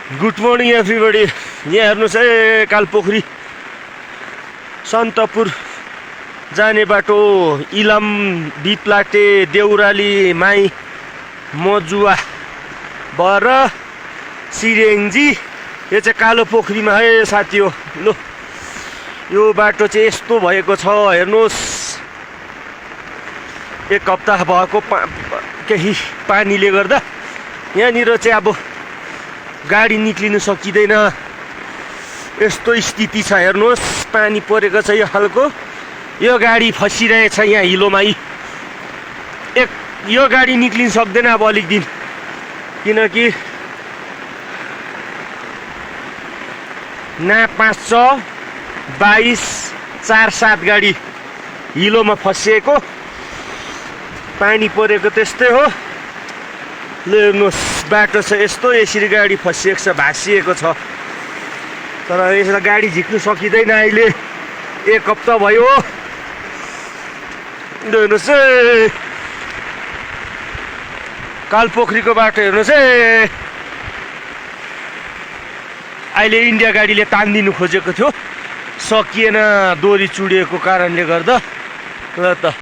Good morning everybody. यहाँ हेर्नुहोस् है, कालपोखरी सन्तपुर जाने बाटो, इलाम, बिप्लाटे, देउराली, माई मजुवा भएर सिरेङ्जी। यो चाहिँ कालो पोखरीमा है साथी हो। लो यो बाटो चाहिँ यस्तो भएको छ हेर्नुहोस्। एक हप्ता भएको केही पानीले गर्दा यहाँनिर चाहिँ अब गाडी निक्लिनु सकिँदैन, यस्तो स्थिति छ हेर्नुहोस्। पानी परेको छ यो खालको। यो गाडी फसिरहेछ यहाँ हिलोमा। यो गाडी निक्लिन सक्दैन अब अलिक दिन, किनकि ना 500 22 4-7 गाडी हिलोमा फसिएको। पानी परेको त्यस्तै हो। हेर्नुहोस् बाटो छ यस्तो, यसरी गाडी फसिएको छ, भाँसिएको छ। तर यसलाई गाडी झिक्नु सकिँदैन अहिले, एक हप्ता भयो। हेर्नुहोस् है कालपोखरीको बाटो, हेर्नुहोस् है। अहिले इन्डिया गाडीले तान्दिनु खोजेको थियो, सकिएन, दोरी चुडिएको कारणले गर्दा। ल त